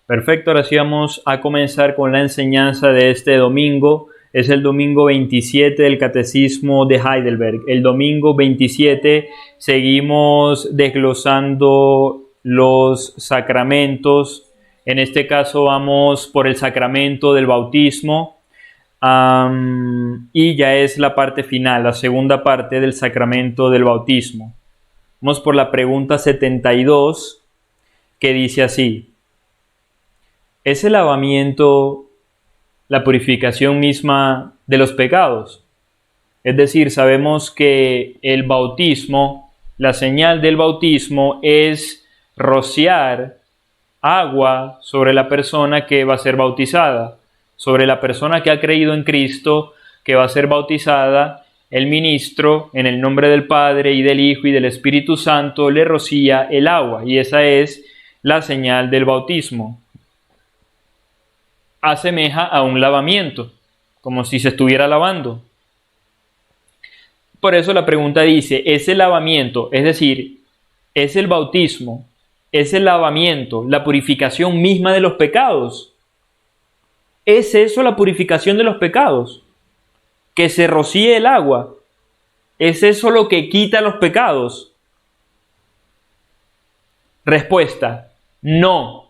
Perfecto, ahora sí vamos a comenzar con la enseñanza de este domingo. Es el domingo 27 del Catecismo de Heidelberg. El domingo 27 seguimos desglosando los sacramentos. En este caso vamos por el sacramento del bautismo. Y ya es la parte final, la segunda parte del sacramento del bautismo. Vamos por la pregunta 72, que dice así: ¿es el lavamiento la purificación misma de los pecados? Es decir, sabemos que el bautismo, la señal del bautismo es rociar agua sobre la persona que va a ser bautizada, sobre la persona que ha creído en Cristo, que va a ser bautizada. El ministro, en el nombre del Padre y del Hijo y del Espíritu Santo, le rocía el agua, y esa es la señal del bautismo. Asemeja a un lavamiento, como si se estuviera lavando. Por eso la pregunta dice: ¿es el lavamiento, es decir, es el bautismo, es el lavamiento, la purificación misma de los pecados? ¿Es eso la purificación de los pecados? ¿Que se rocíe el agua? ¿Es eso lo que quita los pecados? Respuesta: no.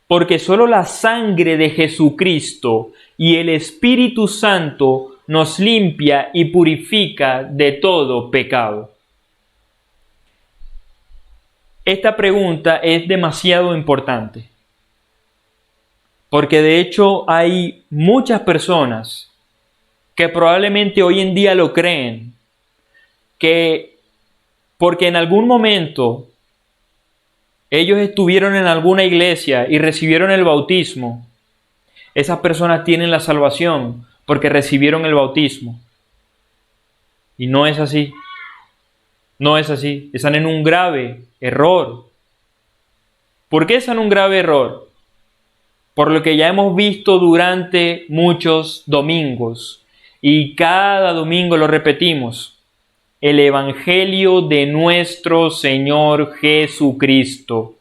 Porque solo la sangre de Jesucristo y el Espíritu Santo nos limpia y purifica de todo pecado. Esta pregunta es demasiado importante, porque de hecho hay muchas personas que probablemente hoy en día lo creen, que porque en algún momento ellos estuvieron en alguna iglesia y recibieron el bautismo, esas personas tienen la salvación porque recibieron el bautismo. Y no es así. No es así. Están en un grave error. ¿Por qué están en un grave error? Por lo que ya hemos visto durante muchos domingos. Y cada domingo lo repetimos. El Evangelio de nuestro Señor Jesucristo.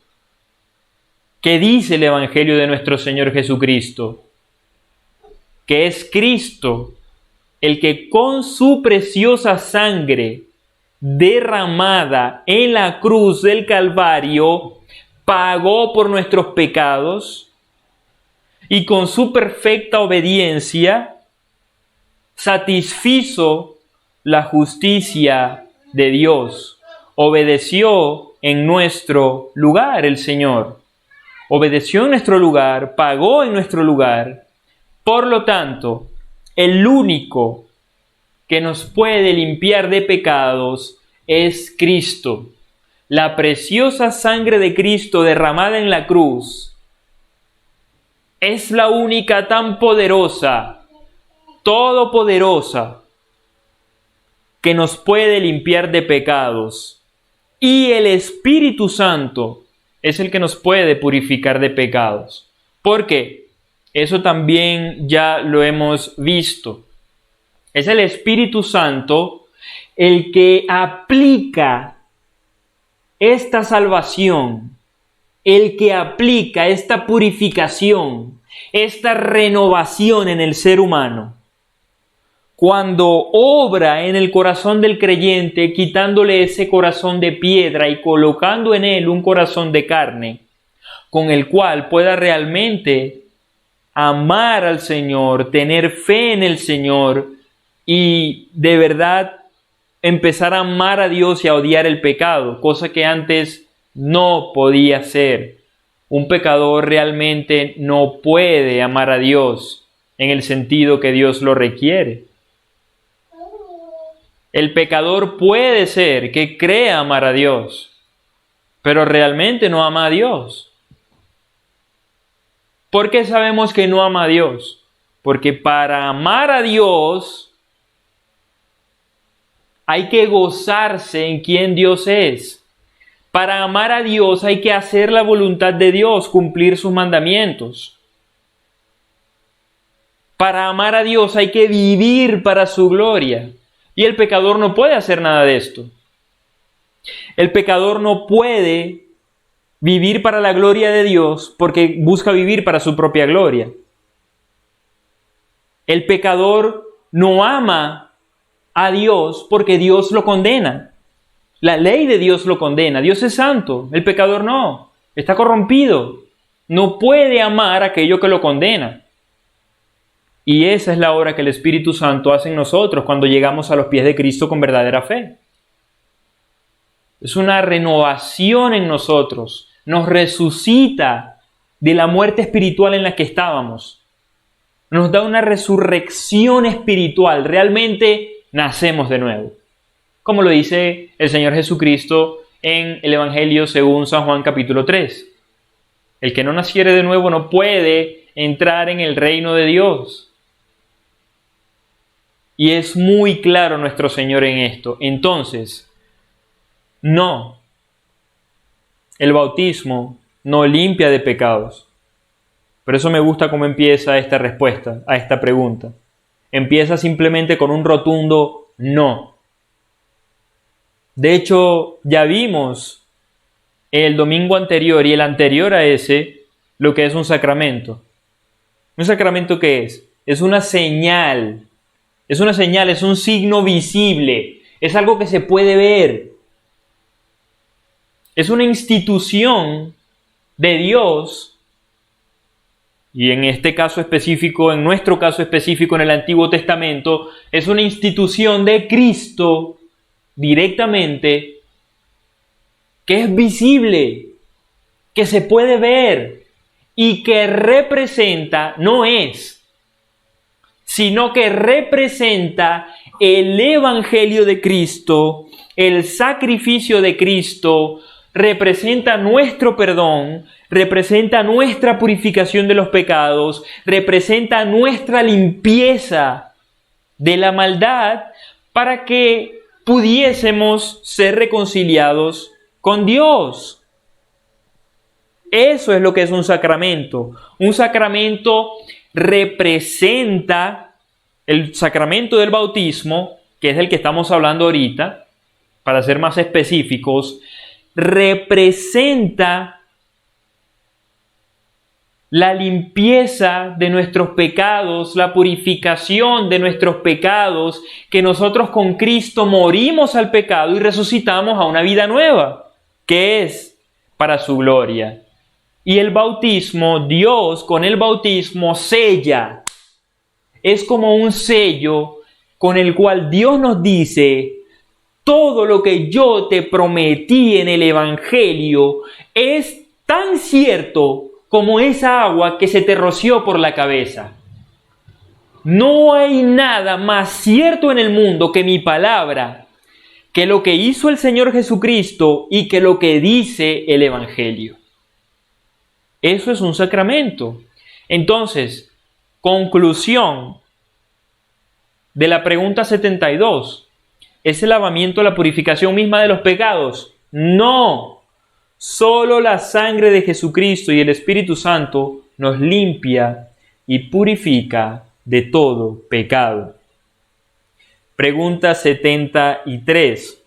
¿Qué dice el Evangelio de nuestro Señor Jesucristo? Que es Cristo el que con su preciosa sangre derramada en la cruz del Calvario pagó por nuestros pecados y con su perfecta obediencia satisfizo la justicia de Dios. Obedeció en nuestro lugar el Señor. Obedeció en nuestro lugar, pagó en nuestro lugar. Por lo tanto, el único que nos puede limpiar de pecados es Cristo. La preciosa sangre de Cristo derramada en la cruz es la única tan poderosa, todopoderosa, que nos puede limpiar de pecados. Y el Espíritu Santo es el que nos puede purificar de pecados. ¿Por qué? Eso también ya lo hemos visto. Es el Espíritu Santo el que aplica esta salvación, el que aplica esta purificación, esta renovación en el ser humano. Cuando obra en el corazón del creyente, quitándole ese corazón de piedra y colocando en él un corazón de carne, con el cual pueda realmente amar al Señor, tener fe en el Señor y de verdad empezar a amar a Dios y a odiar el pecado, cosa que antes no podía ser. Un pecador realmente no puede amar a Dios en el sentido que Dios lo requiere. El pecador puede ser que crea amar a Dios, pero realmente no ama a Dios. ¿Por qué sabemos que no ama a Dios? Porque para amar a Dios hay que gozarse en quién Dios es. Para amar a Dios hay que hacer la voluntad de Dios, cumplir sus mandamientos. Para amar a Dios hay que vivir para su gloria. Y el pecador no puede hacer nada de esto. El pecador no puede vivir para la gloria de Dios porque busca vivir para su propia gloria. El pecador no ama a Dios porque Dios lo condena. La ley de Dios lo condena. Dios es santo, el pecador no. Está corrompido. No puede amar aquello que lo condena. Y esa es la obra que el Espíritu Santo hace en nosotros cuando llegamos a los pies de Cristo con verdadera fe. Es una renovación en nosotros. Nos resucita de la muerte espiritual en la que estábamos. Nos da una resurrección espiritual. Realmente nacemos de nuevo. Como lo dice el Señor Jesucristo en el Evangelio según San Juan capítulo 3. El que no naciere de nuevo no puede entrar en el reino de Dios. Y es muy claro nuestro Señor en esto. Entonces, no. El bautismo no limpia de pecados. Por eso me gusta cómo empieza esta respuesta a esta pregunta. Empieza simplemente con un rotundo no. De hecho, ya vimos el domingo anterior y el anterior a ese lo que es un sacramento. ¿Un sacramento qué es? Es una señal. Es una señal, es un signo visible. Es algo que se puede ver. Es una institución de Dios. Y en este caso específico, en nuestro caso específico en el Antiguo Testamento, es una institución de Cristo directamente, que es visible, que se puede ver y que representa, no es, sino que representa el Evangelio de Cristo, el sacrificio de Cristo, representa nuestro perdón, representa nuestra purificación de los pecados, representa nuestra limpieza de la maldad para que pudiésemos ser reconciliados con Dios. Eso es lo que es un sacramento. Un sacramento representa el sacramento del bautismo, que es el que estamos hablando ahorita, para ser más específicos, representa la limpieza de nuestros pecados, la purificación de nuestros pecados, que nosotros con Cristo morimos al pecado y resucitamos a una vida nueva, que es para su gloria. Y el bautismo, Dios con el bautismo sella. Es como un sello con el cual Dios nos dice: todo lo que yo te prometí en el Evangelio es tan cierto como esa agua que se te roció por la cabeza. No hay nada más cierto en el mundo que mi palabra, que lo que hizo el Señor Jesucristo y que lo que dice el Evangelio. Eso es un sacramento. Entonces, conclusión de la pregunta 72. ¿Es el lavamiento la purificación misma de los pecados? No. Solo la sangre de Jesucristo y el Espíritu Santo nos limpia y purifica de todo pecado. Pregunta 73.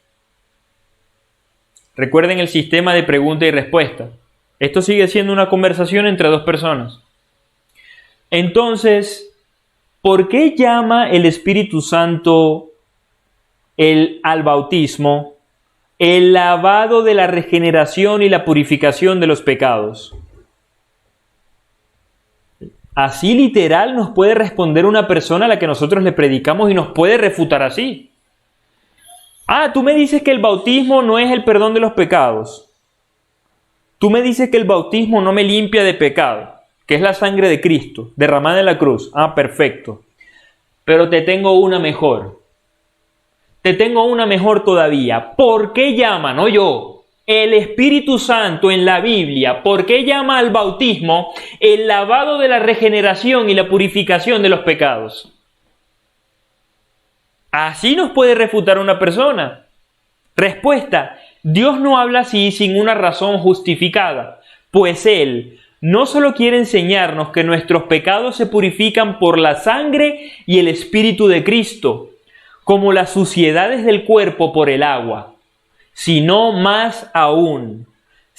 Recuerden el sistema de pregunta y respuesta. Esto sigue siendo una conversación entre dos personas. Entonces, ¿por qué llama el Espíritu Santo al bautismo el lavado de la regeneración y la purificación de los pecados? Así literal nos puede responder una persona a la que nosotros le predicamos y nos puede refutar así. Tú me dices que el bautismo no es el perdón de los pecados. Tú me dices que el bautismo no me limpia de pecado, que es la sangre de Cristo derramada en la cruz. Perfecto. Pero te tengo una mejor. Te tengo una mejor todavía. ¿Por qué llama, no yo, el Espíritu Santo en la Biblia? ¿Por qué llama al bautismo el lavado de la regeneración y la purificación de los pecados? Así nos puede refutar una persona. Respuesta: Dios no habla así sin una razón justificada, pues Él no solo quiere enseñarnos que nuestros pecados se purifican por la sangre y el Espíritu de Cristo, como las suciedades del cuerpo por el agua, sino más aún,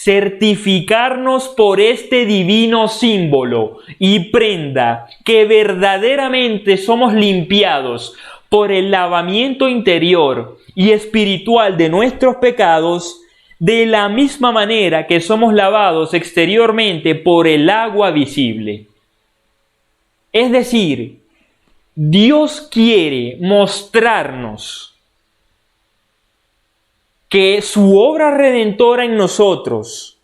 certificarnos por este divino símbolo y prenda que verdaderamente somos limpiados por el lavamiento interior y espiritual de nuestros pecados, de la misma manera que somos lavados exteriormente por el agua visible. Es decir, Dios quiere mostrarnos que su obra redentora en nosotros,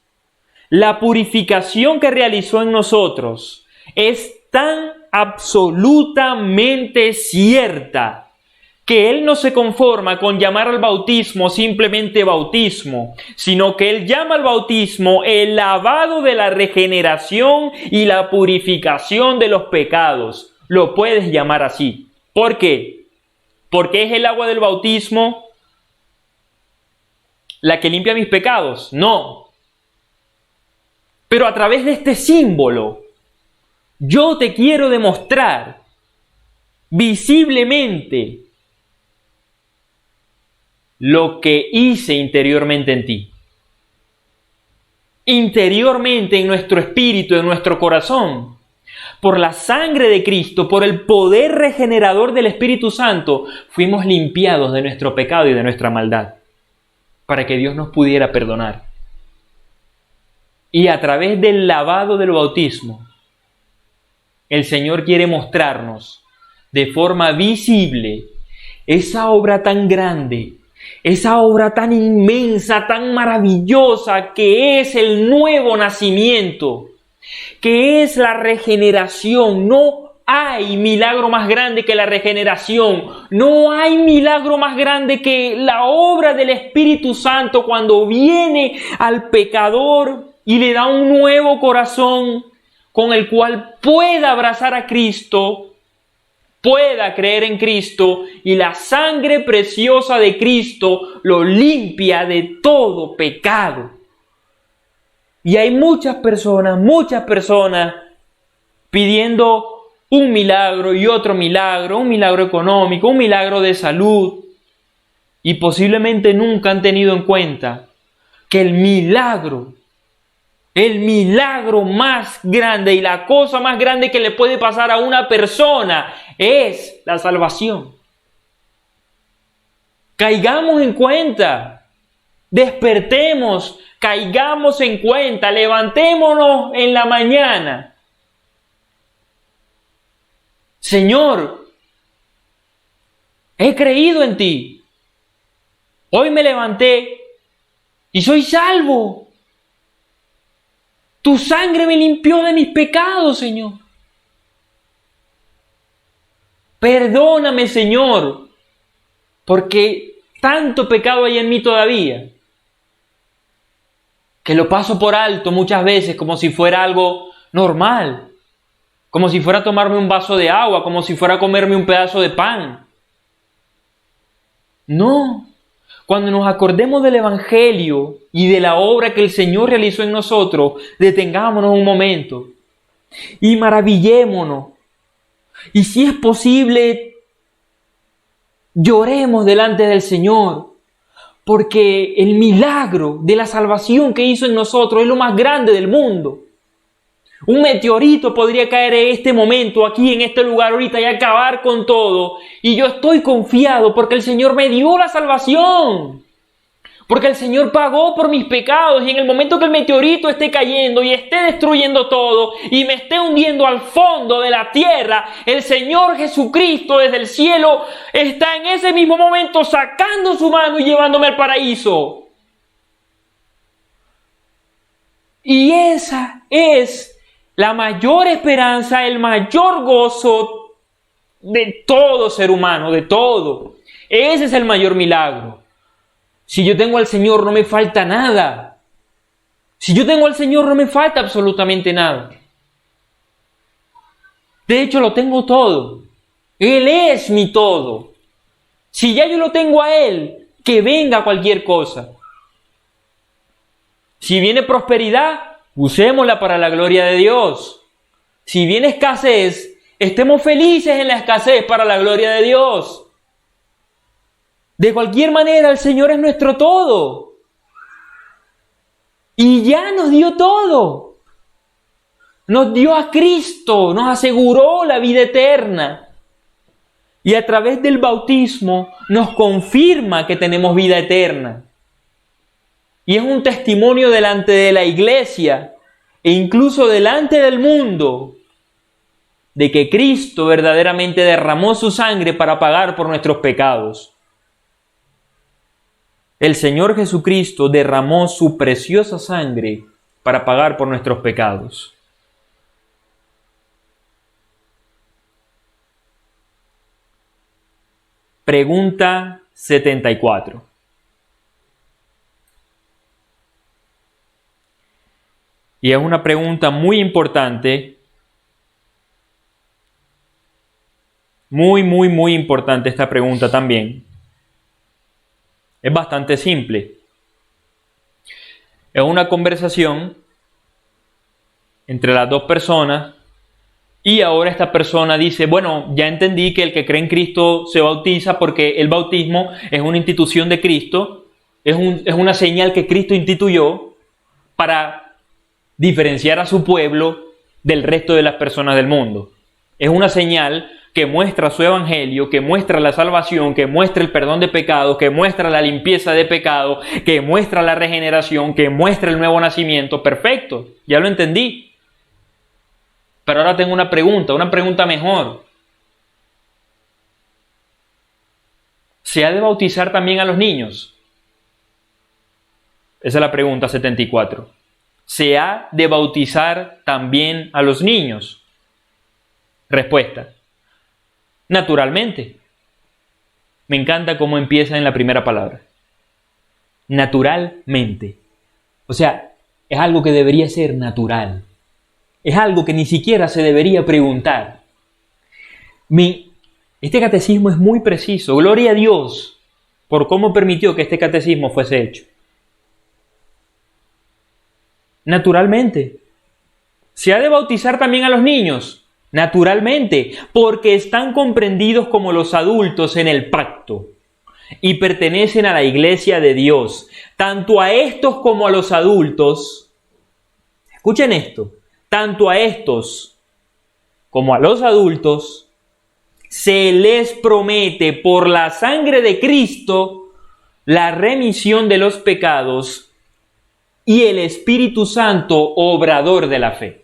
la purificación que realizó en nosotros, es tan absolutamente cierta que Él no se conforma con llamar al bautismo simplemente bautismo, sino que Él llama al bautismo el lavado de la regeneración y la purificación de los pecados. Lo puedes llamar así. ¿Por qué? Porque es el agua del bautismo la que limpia mis pecados. No. Pero a través de este símbolo, yo te quiero demostrar visiblemente lo que hice interiormente en ti. Interiormente en nuestro espíritu, en nuestro corazón. Por la sangre de Cristo, por el poder regenerador del Espíritu Santo, fuimos limpiados de nuestro pecado y de nuestra maldad, para que Dios nos pudiera perdonar. Y a través del lavado del bautismo, el Señor quiere mostrarnos de forma visible esa obra tan grande, esa obra tan inmensa, tan maravillosa, que es el nuevo nacimiento, que es la regeneración. No hay milagro más grande que la regeneración. No hay milagro más grande que la obra del Espíritu Santo cuando viene al pecador y le da un nuevo corazón con el cual pueda abrazar a Cristo, pueda creer en Cristo, y la sangre preciosa de Cristo lo limpia de todo pecado. Y hay muchas personas pidiendo un milagro y otro milagro, un milagro económico, un milagro de salud, y posiblemente nunca han tenido en cuenta que el milagro más grande y la cosa más grande que le puede pasar a una persona es la salvación. Caigamos en cuenta, despertemos, caigamos en cuenta, levantémonos en la mañana. Señor, he creído en ti. Hoy me levanté y soy salvo. Tu sangre me limpió de mis pecados, Señor. Perdóname, Señor, porque tanto pecado hay en mí todavía, que lo paso por alto muchas veces como si fuera algo normal, como si fuera a tomarme un vaso de agua, como si fuera a comerme un pedazo de pan. No. Cuando nos acordemos del Evangelio y de la obra que el Señor realizó en nosotros, detengámonos un momento y maravillémonos. Y si es posible, lloremos delante del Señor, porque el milagro de la salvación que hizo en nosotros es lo más grande del mundo. Un meteorito podría caer en este momento, aquí en este lugar ahorita, y acabar con todo. Y yo estoy confiado porque el Señor me dio la salvación. Porque el Señor pagó por mis pecados, y en el momento que el meteorito esté cayendo y esté destruyendo todo y me esté hundiendo al fondo de la tierra, el Señor Jesucristo desde el cielo está en ese mismo momento sacando su mano y llevándome al paraíso. Y esa es la mayor esperanza, el mayor gozo de todo ser humano, de todo. Ese es el mayor milagro. Si yo tengo al Señor, no me falta nada. Si yo tengo al Señor, no me falta absolutamente nada. De hecho, lo tengo todo. Él es mi todo. Si ya yo lo tengo a Él, que venga cualquier cosa. Si viene prosperidad, usémosla para la gloria de Dios. Si viene escasez, estemos felices en la escasez para la gloria de Dios. De cualquier manera, el Señor es nuestro todo. Y ya nos dio todo. Nos dio a Cristo, nos aseguró la vida eterna. Y a través del bautismo nos confirma que tenemos vida eterna. Y es un testimonio delante de la iglesia e incluso delante del mundo de que Cristo verdaderamente derramó su sangre para pagar por nuestros pecados. El Señor Jesucristo derramó su preciosa sangre para pagar por nuestros pecados. Pregunta 74. Y es una pregunta muy importante, muy importante esta pregunta también. Es bastante simple. Es una conversación entre las dos personas y ahora esta persona dice, bueno, ya entendí que el que cree en Cristo se bautiza porque el bautismo es una institución de Cristo, es una señal que Cristo instituyó para diferenciar a su pueblo del resto de las personas del mundo. Es una señal que muestra su evangelio, que muestra la salvación, que muestra el perdón de pecados, que muestra la limpieza de pecado, que muestra la regeneración, que muestra el nuevo nacimiento. Perfecto, ya lo entendí. Pero ahora tengo una pregunta mejor. ¿Se ha de bautizar también a los niños? Esa es la pregunta 74. ¿Se ha de bautizar también a los niños? Respuesta. Naturalmente. Me encanta cómo empieza en la primera palabra. Naturalmente. O sea, es algo que debería ser natural. Es algo que ni siquiera se debería preguntar. Este catecismo es muy preciso. Gloria a Dios por cómo permitió que este catecismo fuese hecho. Naturalmente. ¿Se ha de bautizar también a los niños? Naturalmente, porque están comprendidos como los adultos en el pacto y pertenecen a la iglesia de Dios. Tanto a estos como a los adultos, escuchen esto, tanto a estos como a los adultos, se les promete por la sangre de Cristo la remisión de los pecados y el Espíritu Santo, obrador de la fe.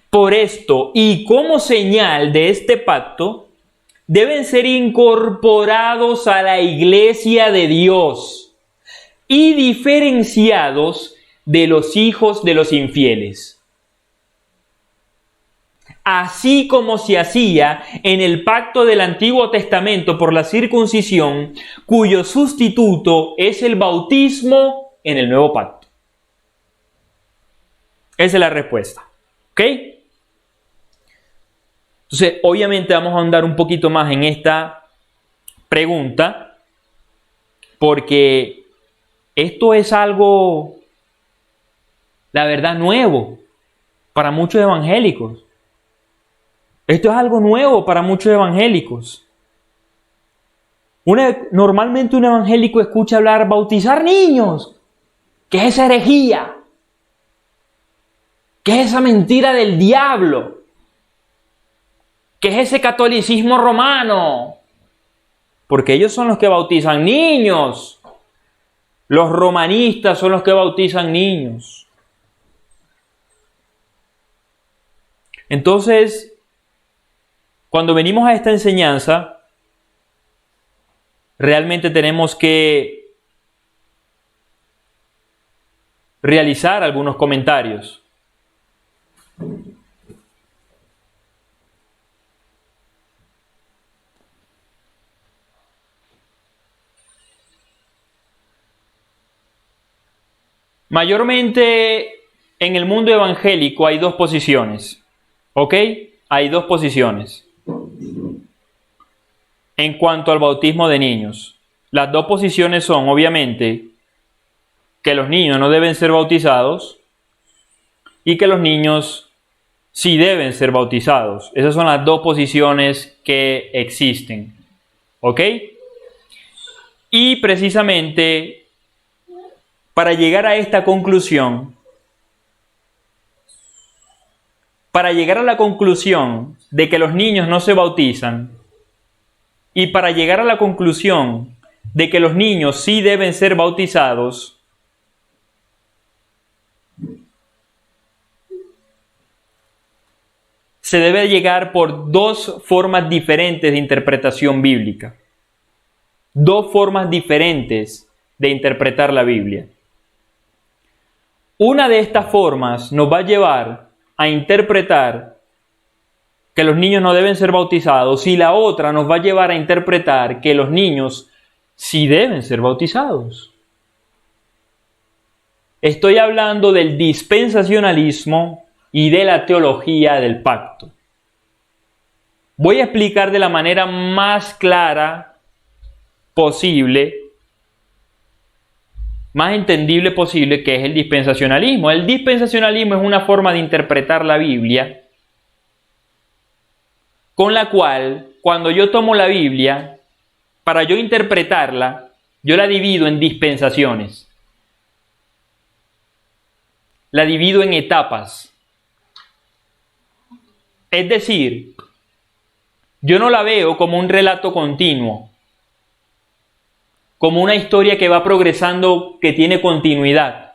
Por esto, y como señal de este pacto, deben ser incorporados a la iglesia de Dios y diferenciados de los hijos de los infieles. Así como se hacía en el pacto del Antiguo Testamento por la circuncisión, cuyo sustituto es el bautismo en el Nuevo Pacto. Esa es la respuesta. ¿Ok? Entonces, obviamente vamos a ahondar un poquito más en esta pregunta, porque esto es algo, la verdad, nuevo para muchos evangélicos. Esto es algo nuevo para muchos evangélicos. Normalmente un evangélico escucha hablar bautizar niños. ¿Qué es esa herejía? ¿Qué es esa mentira del diablo? ¿Qué es ese catolicismo romano? Porque ellos son los que bautizan niños. Los romanistas son los que bautizan niños. Entonces, cuando venimos a esta enseñanza, realmente tenemos que realizar algunos comentarios. Mayormente en el mundo evangélico hay dos posiciones, ¿ok? Hay dos posiciones en cuanto al bautismo de niños. Las dos posiciones son, obviamente, que los niños no deben ser bautizados y que los niños sí deben ser bautizados. Esas son las dos posiciones que existen, ¿ok? Y precisamente para llegar a esta conclusión, para llegar a la conclusión de que los niños no se bautizan y para llegar a la conclusión de que los niños sí deben ser bautizados, se debe llegar por dos formas diferentes de interpretación bíblica. Dos formas diferentes de interpretar la Biblia. Una de estas formas nos va a llevar a interpretar que los niños no deben ser bautizados y la otra nos va a llevar a interpretar que los niños sí deben ser bautizados. Estoy hablando del dispensacionalismo y de la teología del pacto. Voy a explicar de la manera más clara posible, más entendible posible, qué es el dispensacionalismo. El dispensacionalismo es una forma de interpretar la Biblia con la cual, cuando yo tomo la Biblia, para yo interpretarla, yo la divido en dispensaciones. La divido en etapas. Es decir, yo no la veo como un relato continuo, como una historia que va progresando, que tiene continuidad,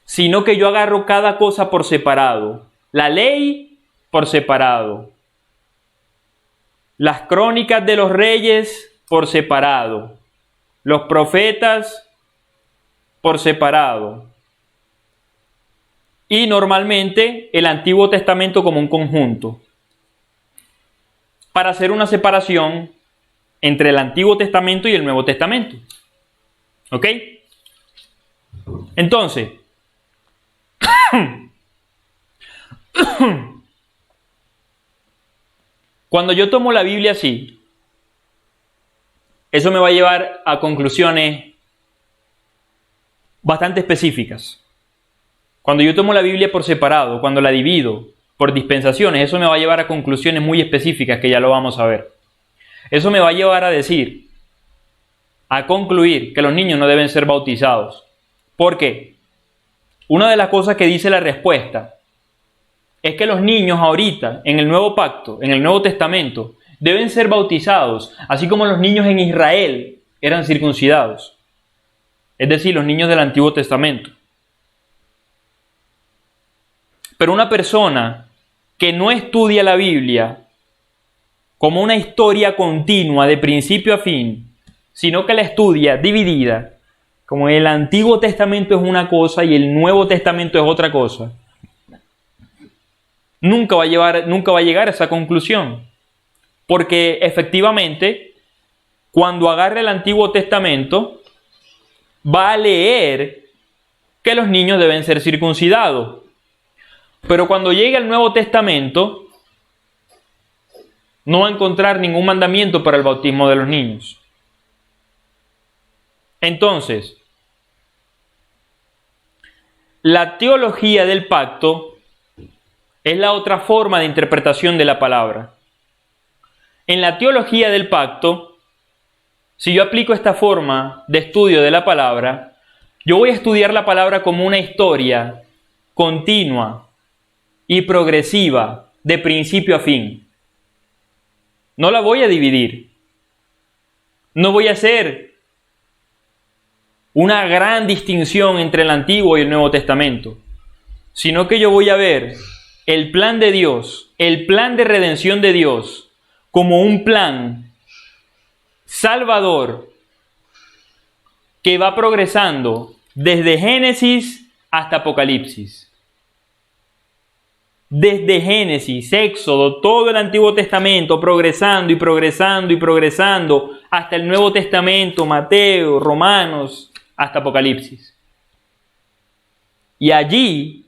sino que yo agarro cada cosa por separado. La ley por separado. Las crónicas de los reyes por separado. Los profetas por separado. Y normalmente el Antiguo Testamento como un conjunto, para hacer una separación entre el Antiguo Testamento y el Nuevo Testamento. ¿Ok? Entonces, cuando yo tomo la Biblia así, eso me va a llevar a conclusiones bastante específicas. Cuando yo tomo la Biblia por separado, cuando la divido por dispensaciones, eso me va a llevar a conclusiones muy específicas que ya lo vamos a ver. Eso me va a llevar a decir, a concluir que los niños no deben ser bautizados. ¿Por qué? Una de las cosas que dice la respuesta es que los niños ahorita, en el Nuevo Pacto, en el Nuevo Testamento, deben ser bautizados, así como los niños en Israel eran circuncidados. Es decir, los niños del Antiguo Testamento. Pero una persona que no estudia la Biblia como una historia continua de principio a fin, sino que la estudia dividida, como el Antiguo Testamento es una cosa y el Nuevo Testamento es otra cosa, nunca va a llegar a esa conclusión. Porque efectivamente, cuando agarre el Antiguo Testamento, va a leer que los niños deben ser circuncidados. Pero cuando llegue al Nuevo Testamento, no va a encontrar ningún mandamiento para el bautismo de los niños. Entonces, la teología del pacto es la otra forma de interpretación de la palabra. En la teología del pacto, si yo aplico esta forma de estudio de la palabra, yo voy a estudiar la palabra como una historia continua y progresiva de principio a fin. No la voy a dividir. No voy a hacer una gran distinción entre el Antiguo y el Nuevo Testamento, sino que yo voy a ver el plan de Dios, el plan de redención de Dios, como un plan salvador que va progresando desde Génesis hasta Apocalipsis. Desde Génesis, Éxodo, todo el Antiguo Testamento, progresando y progresando y progresando hasta el Nuevo Testamento, Mateo, Romanos, hasta Apocalipsis. Y allí,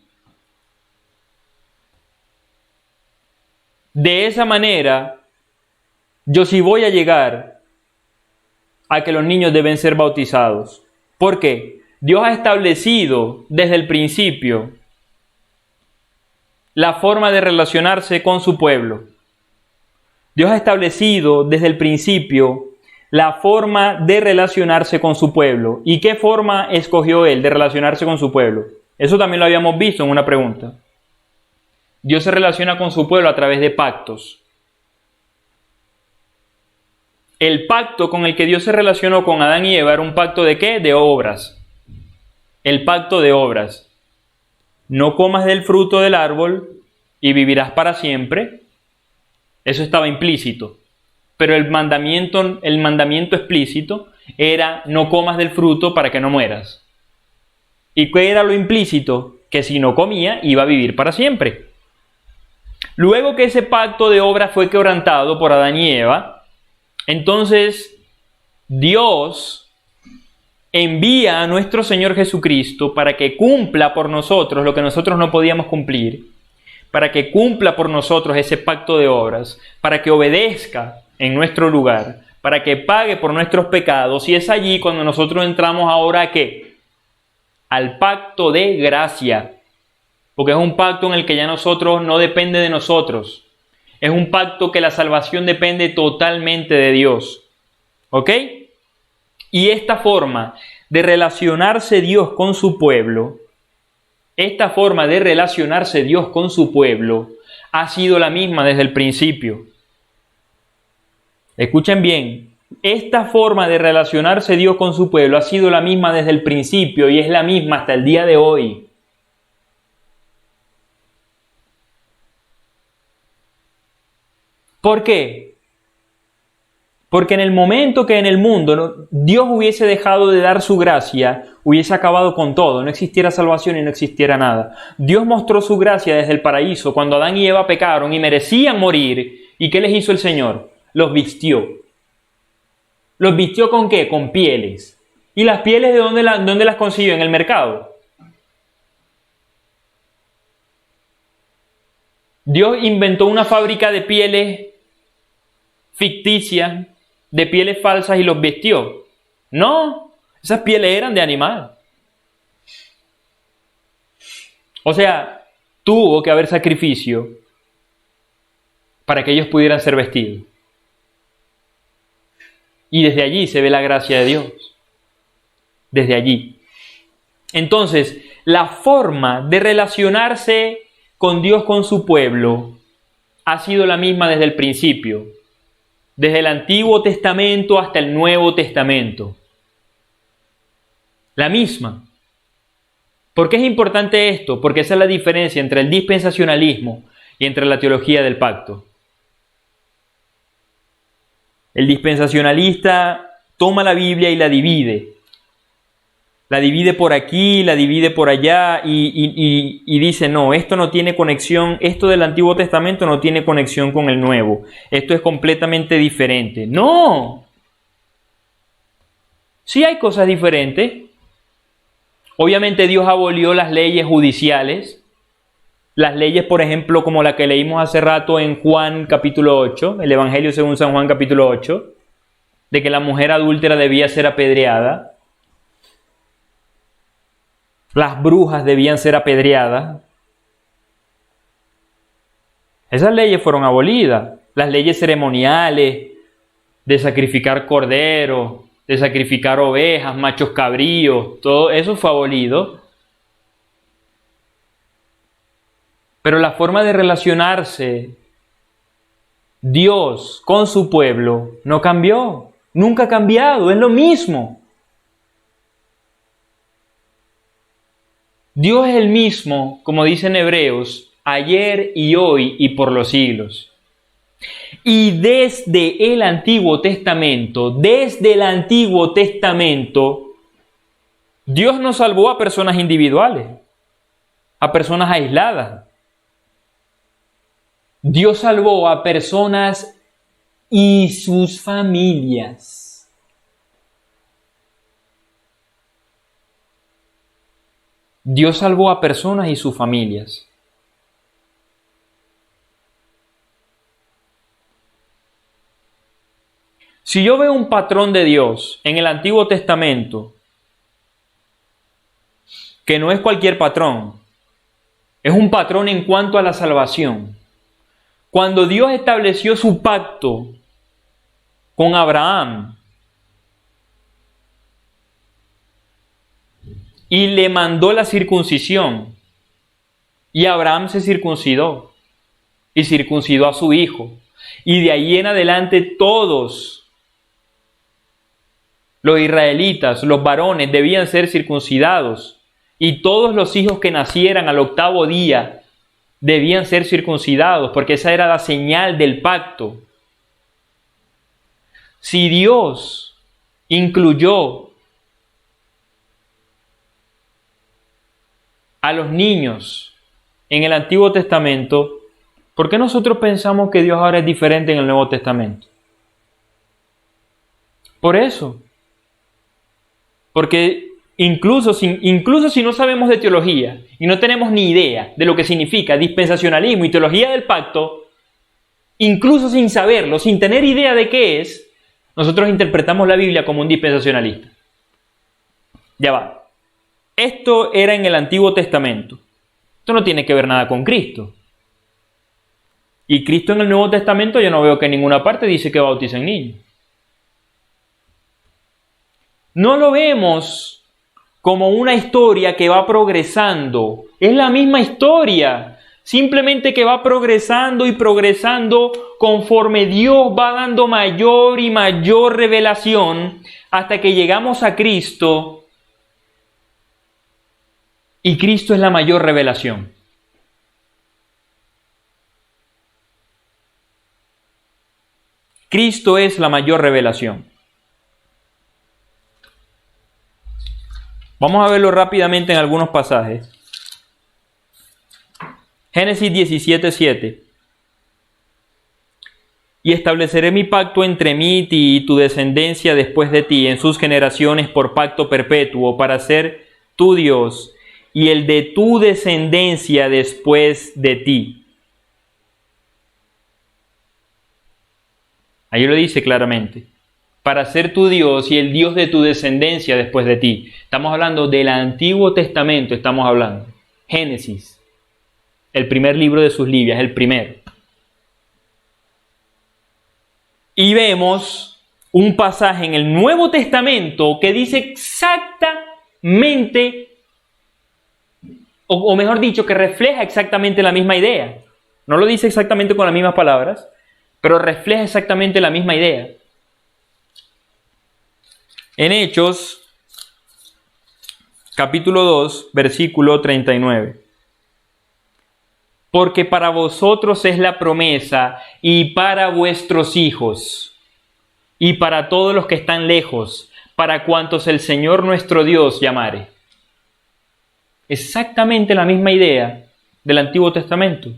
de esa manera, yo sí voy a llegar a que los niños deben ser bautizados. ¿Por qué? Dios ha establecido desde el principio la forma de relacionarse con su pueblo. Dios ha establecido desde el principio la forma de relacionarse con su pueblo. ¿Y qué forma escogió él de relacionarse con su pueblo? Eso también lo habíamos visto en una pregunta. Dios se relaciona con su pueblo a través de pactos. El pacto con el que Dios se relacionó con Adán y Eva era un pacto ¿de qué? De obras. El pacto de obras. No comas del fruto del árbol y vivirás para siempre. Eso estaba implícito. Pero el mandamiento explícito era no comas del fruto para que no mueras. ¿Y qué era lo implícito? Que si no comía iba a vivir para siempre. Luego que ese pacto de obras fue quebrantado por Adán y Eva, entonces Dios envía a nuestro Señor Jesucristo para que cumpla por nosotros lo que nosotros no podíamos cumplir, para que cumpla por nosotros ese pacto de obras, para que obedezca en nuestro lugar, para que pague por nuestros pecados. Y es allí cuando nosotros entramos ahora ¿a qué? Al pacto de gracia, porque es un pacto en el que ya nosotros no depende de nosotros. Es un pacto que la salvación depende totalmente de Dios. ¿Ok? Y esta forma de relacionarse Dios con su pueblo, ha sido la misma desde el principio. Escuchen bien, esta forma de relacionarse Dios con su pueblo ha sido la misma desde el principio y es la misma hasta el día de hoy. ¿Por qué? Porque en el momento que en el mundo Dios hubiese dejado de dar su gracia, hubiese acabado con todo, no existiera salvación y no existiera nada. Dios mostró su gracia desde el paraíso, cuando Adán y Eva pecaron y merecían morir. ¿Y qué les hizo el Señor? Los vistió. ¿Los vistió con qué? Con pieles. ¿Y las pieles de dónde las consiguió? En el mercado. Dios inventó una fábrica de pieles ficticias, de pieles falsas y los vistió. No, esas pieles eran de animal. O sea, tuvo que haber sacrificio para que ellos pudieran ser vestidos. Y desde allí se ve la gracia de Dios. Desde allí. Entonces, la forma de relacionarse con Dios, con su pueblo, ha sido la misma desde el principio. Desde el Antiguo Testamento hasta el Nuevo Testamento. La misma. ¿Por qué es importante esto? Porque esa es la diferencia entre el dispensacionalismo y entre la teología del pacto. El dispensacionalista toma la Biblia y la divide. La divide por aquí, la divide por allá y dice, no, esto no tiene conexión, esto del Antiguo Testamento no tiene conexión con el Nuevo. Esto es completamente diferente. ¡No! Sí hay cosas diferentes. Obviamente Dios abolió las leyes judiciales. Las leyes, por ejemplo, como la que leímos hace rato en Juan capítulo 8, el Evangelio según San Juan capítulo 8, de que la mujer adúltera debía ser apedreada. Las brujas debían ser apedreadas. Esas leyes fueron abolidas. Las leyes ceremoniales de sacrificar corderos, de sacrificar ovejas, machos cabríos, todo eso fue abolido. Pero la forma de relacionarse Dios con su pueblo no cambió. Nunca ha cambiado, es lo mismo. Dios es el mismo, como dicen Hebreos, ayer y hoy y por los siglos. Y desde el Antiguo Testamento, Dios no salvó a personas individuales, a personas aisladas. Dios salvó a personas y sus familias. Dios salvó a personas y sus familias. Si yo veo un patrón de Dios en el Antiguo Testamento, que no es cualquier patrón, es un patrón en cuanto a la salvación. Cuando Dios estableció su pacto con Abraham, y le mandó la circuncisión. Y Abraham se circuncidó y circuncidó a su hijo. Y de ahí en adelante todos los israelitas, los varones, debían ser circuncidados. Y todos los hijos que nacieran al 8º día debían ser circuncidados, porque esa era la señal del pacto. Si Dios incluyó a los niños en el Antiguo Testamento, ¿por qué nosotros pensamos que Dios ahora es diferente en el Nuevo Testamento? Por eso. Porque incluso si no sabemos de teología y no tenemos ni idea de lo que significa dispensacionalismo y teología del pacto, incluso sin saberlo, sin tener idea de qué es, nosotros interpretamos la Biblia como un dispensacionalista. Ya va. Esto era en el Antiguo Testamento. Esto no tiene que ver nada con Cristo. Y Cristo en el Nuevo Testamento yo no veo que en ninguna parte dice que bauticen niños. No lo vemos como una historia que va progresando. Es la misma historia, simplemente que va progresando y progresando conforme Dios va dando mayor y mayor revelación hasta que llegamos a Cristo. Y Cristo es la mayor revelación. Cristo es la mayor revelación. Vamos a verlo rápidamente en algunos pasajes. Génesis 17:7. Y estableceré mi pacto entre mí y ti y tu descendencia después de ti en sus generaciones por pacto perpetuo para ser tu Dios y el de tu descendencia después de ti. Ahí lo dice claramente. Para ser tu Dios y el Dios de tu descendencia después de ti. Estamos hablando del Antiguo Testamento, estamos hablando. Génesis, el primer libro de sus Biblias, el primero. Y vemos un pasaje en el Nuevo Testamento que dice exactamente, o mejor dicho, que refleja exactamente la misma idea. No lo dice exactamente con las mismas palabras, pero refleja exactamente la misma idea. En Hechos, capítulo 2, versículo 39. Porque para vosotros es la promesa, y para vuestros hijos, y para todos los que están lejos, para cuantos el Señor nuestro Dios llamare. Exactamente la misma idea del Antiguo Testamento.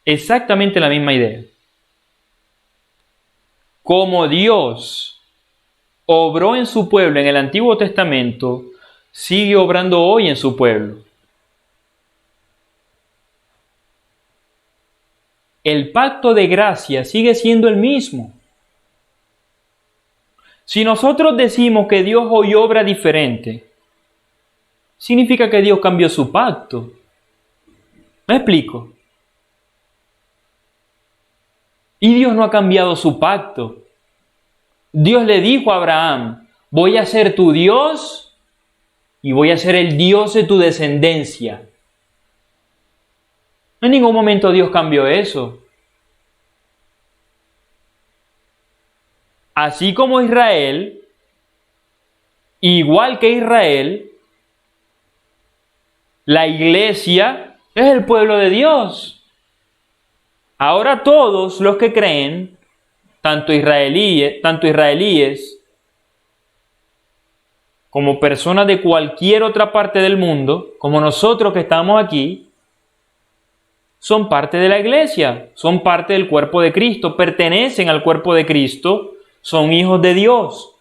Exactamente la misma idea. Como Dios obró en su pueblo en el Antiguo Testamento, sigue obrando hoy en su pueblo. El pacto de gracia sigue siendo el mismo. Si nosotros decimos que Dios hoy obra diferente, significa que Dios cambió su pacto. ¿Me explico? Y Dios no ha cambiado su pacto. Dios le dijo a Abraham, voy a ser tu Dios y voy a ser el Dios de tu descendencia. En ningún momento Dios cambió eso. Así como Israel, igual que Israel, la iglesia es el pueblo de Dios. Ahora todos los que creen, tanto israelíes como personas de cualquier otra parte del mundo, como nosotros que estamos aquí, son parte de la iglesia, son parte del cuerpo de Cristo, pertenecen al cuerpo de Cristo, son hijos de Dios.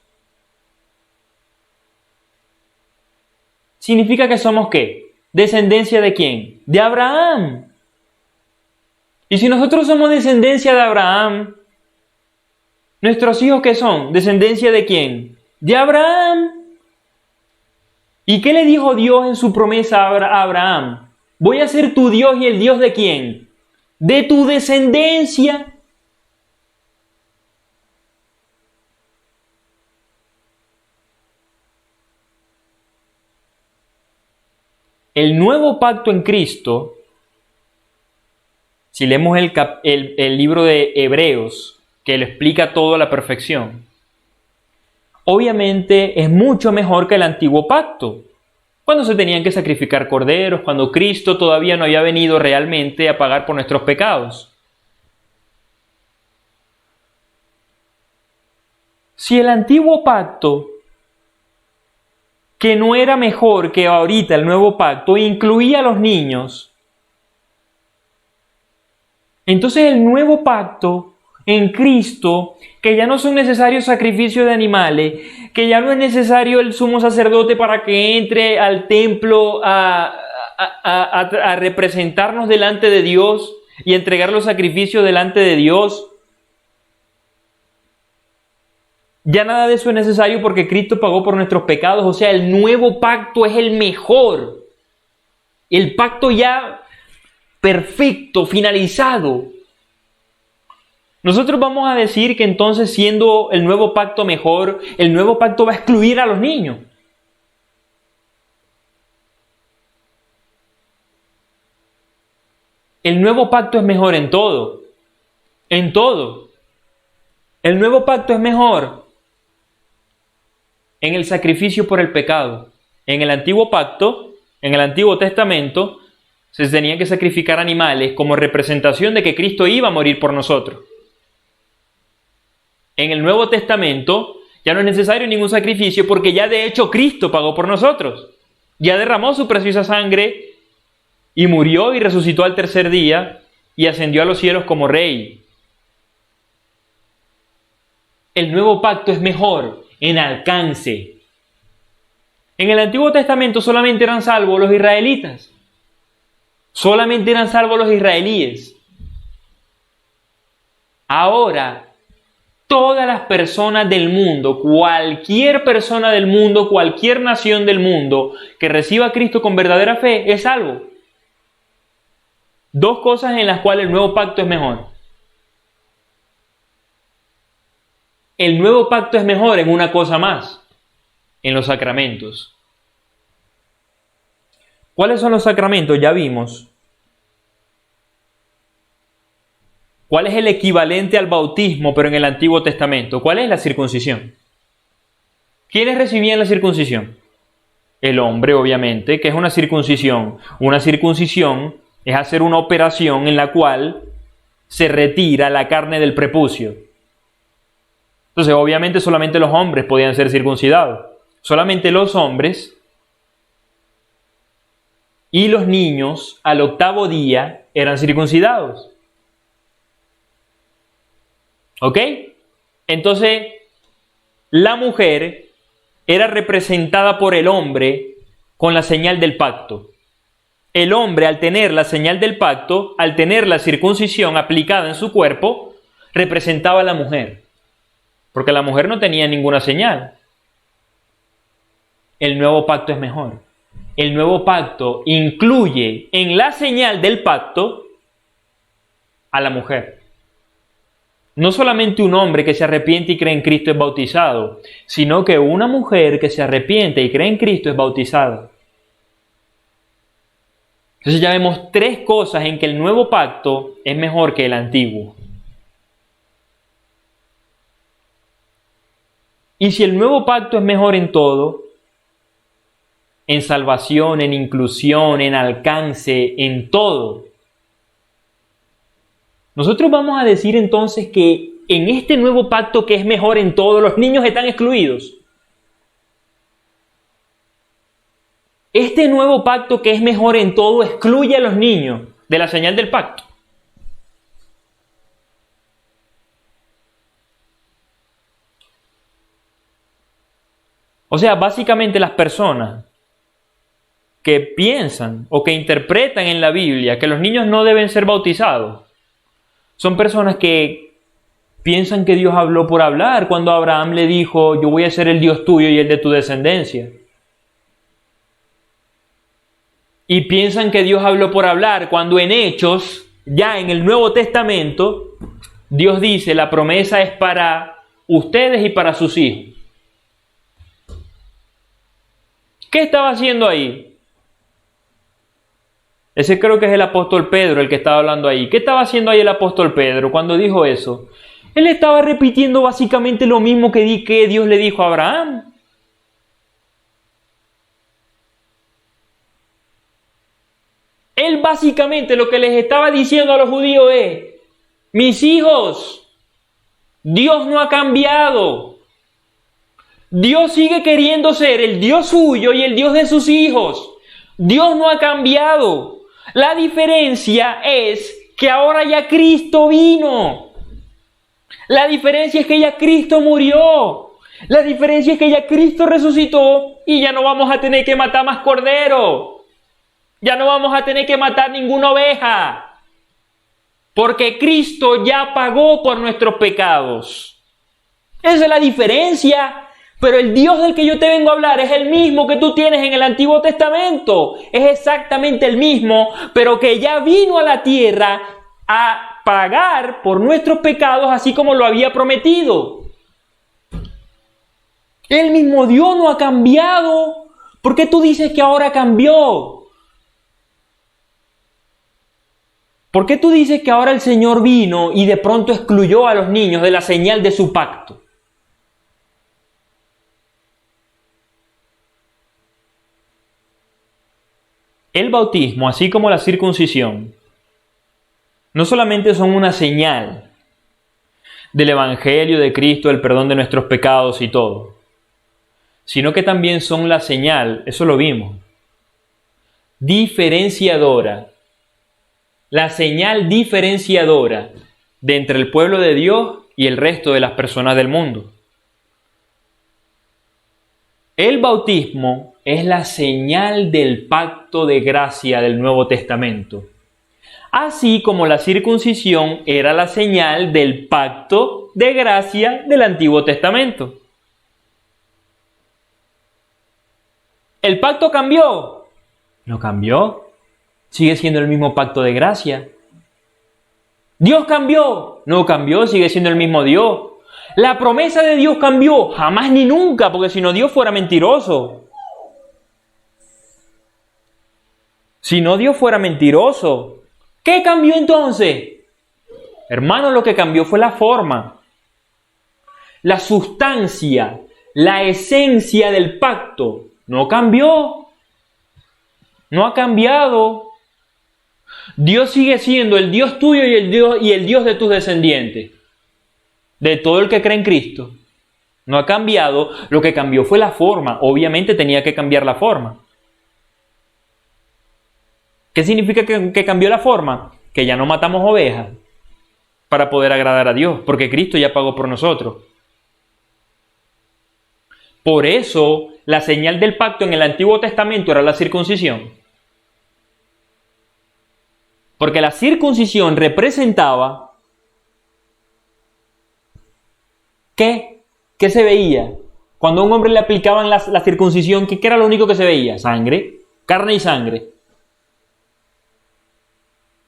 ¿Significa que somos qué? ¿Descendencia de quién? De Abraham. Y si nosotros somos descendencia de Abraham, ¿nuestros hijos qué son? ¿Descendencia de quién? De Abraham. ¿Y qué le dijo Dios en su promesa a Abraham? Voy a ser tu Dios y el Dios de quién? De tu descendencia. El nuevo pacto en Cristo, si leemos el libro de Hebreos, que lo explica todo a la perfección, obviamente es mucho mejor que el antiguo pacto, cuando se tenían que sacrificar corderos, cuando Cristo todavía no había venido realmente a pagar por nuestros pecados. Si el antiguo pacto, que no era mejor que ahorita el nuevo pacto, incluía a los niños, entonces el nuevo pacto en Cristo, que ya no son necesarios sacrificios de animales, que ya no es necesario el sumo sacerdote para que entre al templo a representarnos delante de Dios y entregar los sacrificios delante de Dios. Ya nada de eso es necesario porque Cristo pagó por nuestros pecados. O sea, el nuevo pacto es el mejor. El pacto ya perfecto, finalizado. Nosotros vamos a decir que entonces, siendo el nuevo pacto mejor, el nuevo pacto va a excluir a los niños. El nuevo pacto es mejor en todo. En todo. El nuevo pacto es mejor en el sacrificio por el pecado. En el antiguo pacto, en el Antiguo Testamento, se tenían que sacrificar animales como representación de que Cristo iba a morir por nosotros. En el Nuevo Testamento ya no es necesario ningún sacrificio porque ya de hecho Cristo pagó por nosotros. Ya derramó su preciosa sangre y murió y resucitó al tercer día y ascendió a los cielos como Rey. El nuevo pacto es mejor en alcance. En el Antiguo Testamento solamente eran salvos los israelitas. Solamente eran salvos los israelíes. Ahora, todas las personas del mundo, cualquier persona del mundo, cualquier nación del mundo que reciba a Cristo con verdadera fe es salvo. Dos cosas en las cuales el nuevo pacto es mejor. El nuevo pacto es mejor en una cosa más, en los sacramentos. ¿Cuáles son los sacramentos? Ya vimos. ¿Cuál es el equivalente al bautismo, pero en el Antiguo Testamento? ¿Cuál es la circuncisión? ¿Quiénes recibían la circuncisión? El hombre, obviamente. ¿Qué es una circuncisión? Una circuncisión es hacer una operación en la cual se retira la carne del prepucio. Entonces, obviamente, solamente los hombres podían ser circuncidados. Solamente los hombres y los niños al 8º día eran circuncidados. ¿Ok? Entonces, la mujer era representada por el hombre con la señal del pacto. El hombre, al tener la señal del pacto, al tener la circuncisión aplicada en su cuerpo, representaba a la mujer. Porque la mujer no tenía ninguna señal. El nuevo pacto es mejor. El nuevo pacto incluye en la señal del pacto a la mujer. No solamente un hombre que se arrepiente y cree en Cristo es bautizado, sino que una mujer que se arrepiente y cree en Cristo es bautizada. Entonces ya vemos 3 cosas en que el nuevo pacto es mejor que el antiguo. Y si el nuevo pacto es mejor en todo, en salvación, en inclusión, en alcance, en todo, nosotros vamos a decir entonces que en este nuevo pacto que es mejor en todo, los niños están excluidos. Este nuevo pacto que es mejor en todo excluye a los niños de la señal del pacto. O sea, básicamente las personas que piensan o que interpretan en la Biblia que los niños no deben ser bautizados, son personas que piensan que Dios habló por hablar cuando Abraham le dijo, yo voy a ser el Dios tuyo y el de tu descendencia. Y piensan que Dios habló por hablar cuando en Hechos, ya en el Nuevo Testamento, Dios dice, la promesa es para ustedes y para sus hijos. ¿Qué estaba haciendo ahí? Ese creo que es el apóstol Pedro el que estaba hablando ahí. ¿Qué estaba haciendo ahí el apóstol Pedro cuando dijo eso? Él estaba repitiendo básicamente lo mismo que Dios le dijo a Abraham. Él básicamente lo que les estaba diciendo a los judíos es: mis hijos, Dios no ha cambiado. Dios sigue queriendo ser el Dios suyo y el Dios de sus hijos. Dios no ha cambiado. La diferencia es que ahora ya Cristo vino. La diferencia es que ya Cristo murió. La diferencia es que ya Cristo resucitó y ya no vamos a tener que matar más corderos. Ya no vamos a tener que matar ninguna oveja. Porque Cristo ya pagó por nuestros pecados. Esa es la diferencia. Pero el Dios del que yo te vengo a hablar es el mismo que tú tienes en el Antiguo Testamento. Es exactamente el mismo, pero que ya vino a la tierra a pagar por nuestros pecados, así como lo había prometido. El mismo Dios no ha cambiado. ¿Por qué tú dices que ahora cambió? ¿Por qué tú dices que ahora el Señor vino y de pronto excluyó a los niños de la señal de su pacto? El bautismo, así como la circuncisión, no solamente son una señal del Evangelio de Cristo, el perdón de nuestros pecados y todo, sino que también son la señal, eso lo vimos, diferenciadora, la señal diferenciadora de entre el pueblo de Dios y el resto de las personas del mundo. El bautismo es la señal del pacto de gracia del Nuevo Testamento, así como la circuncisión era la señal del pacto de gracia del Antiguo Testamento. ¿El pacto cambió? No cambió. Sigue siendo el mismo pacto de gracia. ¿Dios cambió? No cambió, sigue siendo el mismo Dios. ¿La promesa de Dios cambió? Jamás ni nunca, porque si no Dios fuera mentiroso. Si no Dios fuera mentiroso. ¿Qué cambió entonces? Hermano, lo que cambió fue la forma. La sustancia, la esencia del pacto no cambió. No ha cambiado. Dios sigue siendo el Dios tuyo y el Dios de tus descendientes. De todo el que cree en Cristo. No ha cambiado. Lo que cambió fue la forma. Obviamente tenía que cambiar la forma. ¿Qué significa que cambió la forma? Que ya no matamos ovejas para poder agradar a Dios, porque Cristo ya pagó por nosotros. Por eso, la señal del pacto en el Antiguo Testamento era la circuncisión. Porque la circuncisión representaba ¿qué? ¿Qué se veía? Cuando a un hombre le aplicaban la circuncisión, ¿qué era lo único que se veía? Sangre, carne y sangre.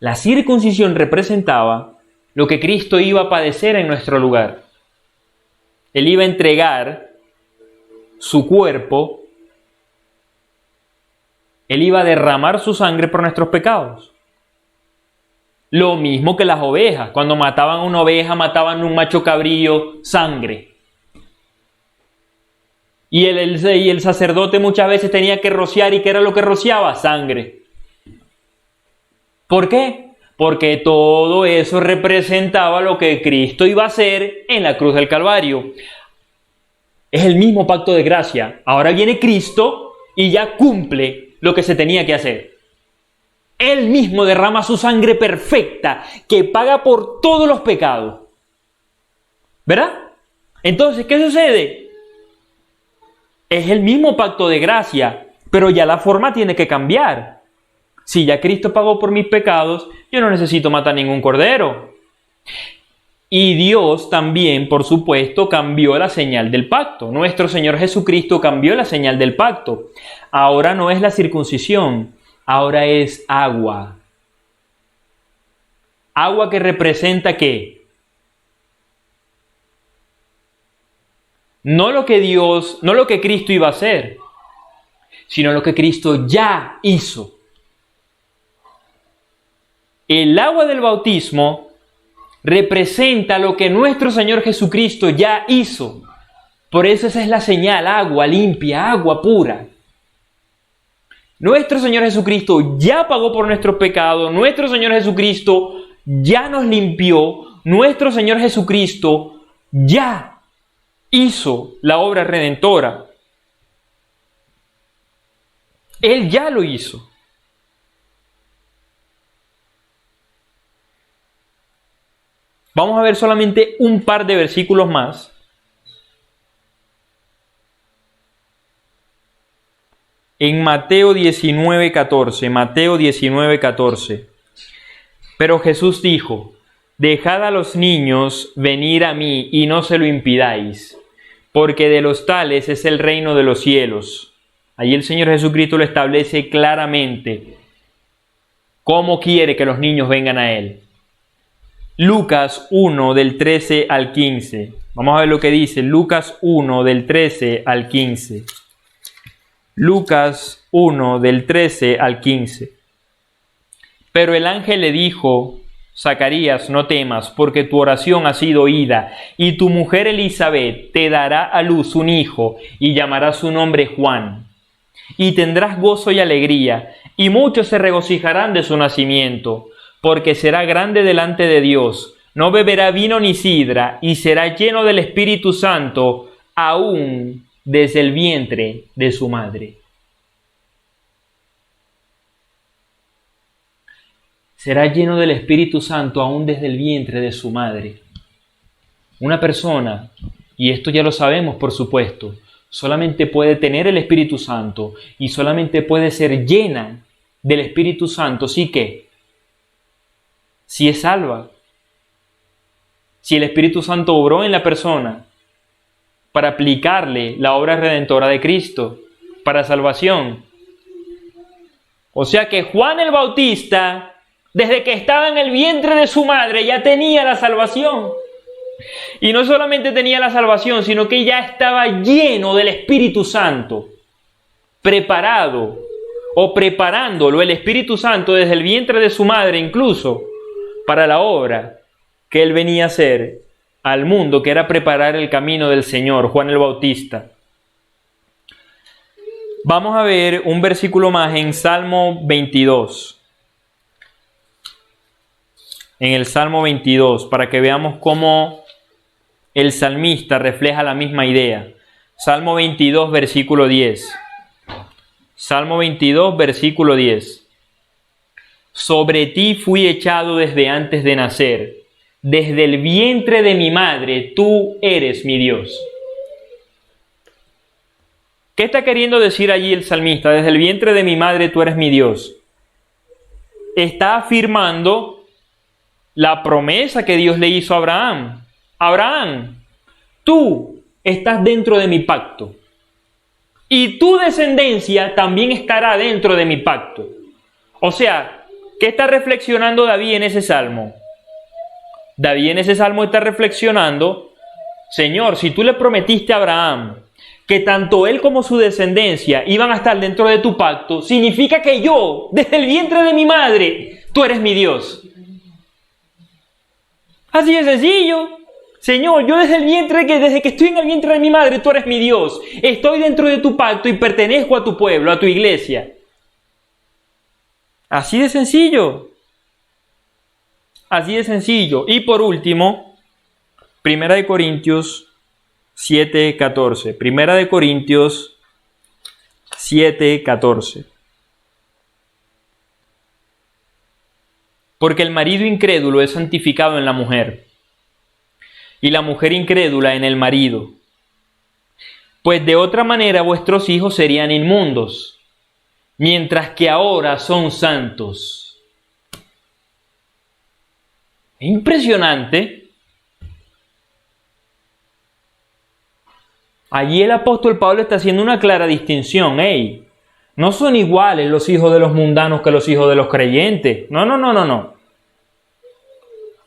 La circuncisión representaba lo que Cristo iba a padecer en nuestro lugar. Él iba a entregar su cuerpo, Él iba a derramar su sangre por nuestros pecados. Lo mismo que las ovejas. Cuando mataban una oveja, mataban un macho cabrío, sangre. Y el sacerdote muchas veces tenía que rociar. ¿Y qué era lo que rociaba? Sangre. ¿Por qué? Porque todo eso representaba lo que Cristo iba a hacer en la cruz del Calvario. Es el mismo pacto de gracia. Ahora viene Cristo y ya cumple lo que se tenía que hacer. Él mismo derrama su sangre perfecta que paga por todos los pecados. ¿Verdad? Entonces, ¿qué sucede? Es el mismo pacto de gracia, pero ya la forma tiene que cambiar. Si ya Cristo pagó por mis pecados, yo no necesito matar ningún cordero. Y Dios también, por supuesto, cambió la señal del pacto. Nuestro Señor Jesucristo cambió la señal del pacto. Ahora no es la circuncisión, ahora es agua. ¿Agua que representa qué? No lo que Cristo iba a hacer, sino lo que Cristo ya hizo. El agua del bautismo representa lo que nuestro Señor Jesucristo ya hizo. Por eso esa es la señal, agua limpia, agua pura. Nuestro Señor Jesucristo ya pagó por nuestros pecados, nuestro Señor Jesucristo ya nos limpió, nuestro Señor Jesucristo ya hizo la obra redentora. Él ya lo hizo. Vamos a ver solamente un par de versículos más. En Mateo 19:14, Mateo 19:14. Pero Jesús dijo: dejad a los niños venir a mí y no se lo impidáis, porque de los tales es el reino de los cielos. Allí el Señor Jesucristo lo establece claramente, cómo quiere que los niños vengan a Él. Lucas 1, del 13 al 15. Vamos a ver lo que dice Lucas 1, del 13 al 15. Lucas 1, del 13 al 15. Pero el ángel le dijo: Zacarías, no temas, porque tu oración ha sido oída, y tu mujer Elizabeth te dará a luz un hijo, y llamará su nombre Juan. Y tendrás gozo y alegría, y muchos se regocijarán de su nacimiento, porque será grande delante de Dios. No beberá vino ni sidra, y será lleno del Espíritu Santo, aún desde el vientre de su madre. Será lleno del Espíritu Santo aún desde el vientre de su madre. Una persona, y esto ya lo sabemos por supuesto, solamente puede tener el Espíritu Santo y solamente puede ser llena del Espíritu Santo, ¿sí que? Si es salva. Si el Espíritu Santo obró en la persona para aplicarle la obra redentora de Cristo para salvación. O sea que Juan el Bautista, desde que estaba en el vientre de su madre, ya tenía la salvación. Y no solamente tenía la salvación, sino que ya estaba lleno del Espíritu Santo, preparado o preparándolo el Espíritu Santo desde el vientre de su madre incluso para la obra que él venía a hacer al mundo, que era preparar el camino del Señor, Juan el Bautista. Vamos a ver un versículo más en Salmo 22. En el Salmo 22, para que veamos cómo el salmista refleja la misma idea. Salmo 22, versículo 10. Salmo 22, versículo 10. Sobre ti fui echado desde antes de nacer. Desde el vientre de mi madre, tú eres mi Dios. ¿Qué está queriendo decir allí el salmista? Desde el vientre de mi madre, tú eres mi Dios. Está afirmando la promesa que Dios le hizo a Abraham. Abraham, tú estás dentro de mi pacto. Y tu descendencia también estará dentro de mi pacto. O sea, ¿qué está reflexionando David en ese salmo? David en ese salmo está reflexionando: Señor, si tú le prometiste a Abraham que tanto él como su descendencia iban a estar dentro de tu pacto, significa que yo, desde el vientre de mi madre, tú eres mi Dios. Así de sencillo. Señor, yo desde que estoy en el vientre de mi madre, tú eres mi Dios. Estoy dentro de tu pacto y pertenezco a tu pueblo, a tu iglesia. Así de sencillo. Así de sencillo. Y por último, 1 Corintios 7:14. 1 Corintios 7:14. Porque el marido incrédulo es santificado en la mujer, y la mujer incrédula en el marido. Pues de otra manera vuestros hijos serían inmundos, mientras que ahora son santos. Es impresionante. Allí el apóstol Pablo está haciendo una clara distinción. No son iguales los hijos de los mundanos que los hijos de los creyentes. No.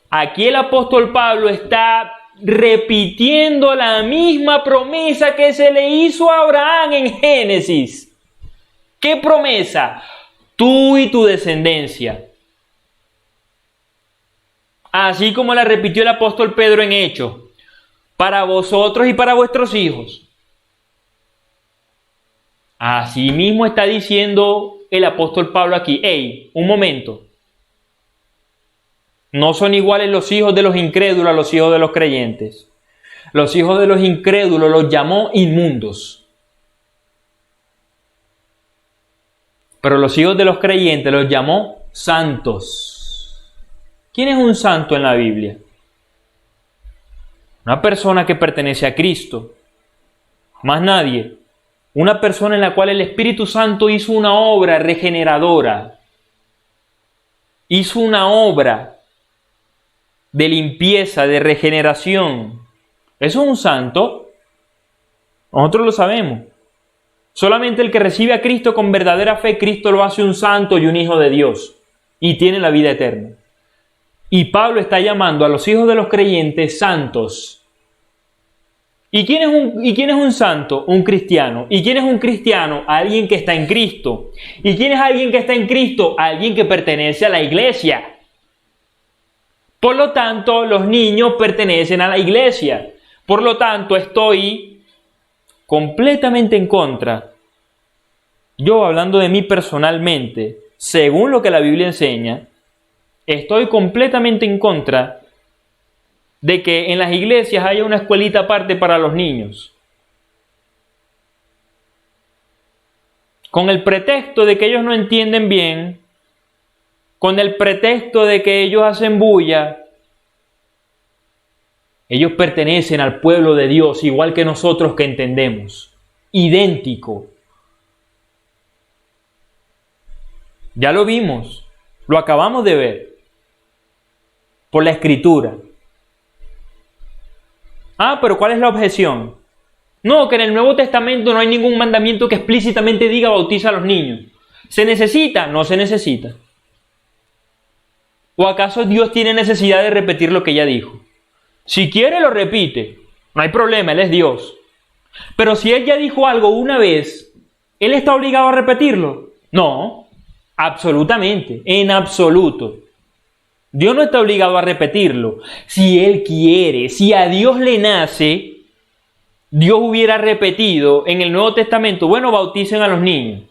Aquí el apóstol Pablo está repitiendo la misma promesa que se le hizo a Abraham en Génesis. ¿Qué promesa? Tú y tu descendencia. así como la repitió el apóstol Pedro en Hechos, para vosotros y para vuestros hijos. Así mismo está diciendo el apóstol Pablo aquí. ¡Ey! Un momento. No son iguales los hijos de los incrédulos a los hijos de los creyentes. Los hijos de los incrédulos los llamó inmundos. Pero los hijos de los creyentes los llamó santos. ¿Quién es un santo en la Biblia? Una persona que pertenece a Cristo. Más nadie. Una persona en la cual el Espíritu Santo hizo una obra regeneradora. Hizo una obra de limpieza, de regeneración. ¿Eso es un santo? Nosotros lo sabemos. Solamente el que recibe a Cristo con verdadera fe, Cristo lo hace un santo y un hijo de Dios. Y tiene la vida eterna. Y Pablo está llamando a los hijos de los creyentes santos. ¿Y quién es un santo? Un cristiano. ¿Y quién es un cristiano? Alguien que está en Cristo. ¿Y quién es alguien que está en Cristo? Alguien que pertenece a la iglesia. Por lo tanto, los niños pertenecen a la iglesia. Por lo tanto, estoy completamente en contra. Yo, hablando de mí personalmente, según lo que la Biblia enseña, estoy completamente en contra de que en las iglesias haya una escuelita aparte para los niños. Con el pretexto de que ellos no entienden bien, con el pretexto de que ellos hacen bulla, ellos pertenecen al pueblo de Dios, igual que nosotros que entendemos. Idéntico. Ya lo vimos, lo acabamos de ver, por la Escritura. Pero ¿cuál es la objeción? No, que en el Nuevo Testamento no hay ningún mandamiento que explícitamente diga bautiza a los niños. ¿Se necesita? No se necesita. ¿O acaso Dios tiene necesidad de repetir lo que ya dijo? Si quiere lo repite, no hay problema, Él es Dios. Pero si Él ya dijo algo una vez, ¿Él está obligado a repetirlo? No, absolutamente, en absoluto. Dios no está obligado a repetirlo. Si Él quiere, si a Dios le nace, Dios hubiera repetido en el Nuevo Testamento, bueno, bauticen a los niños.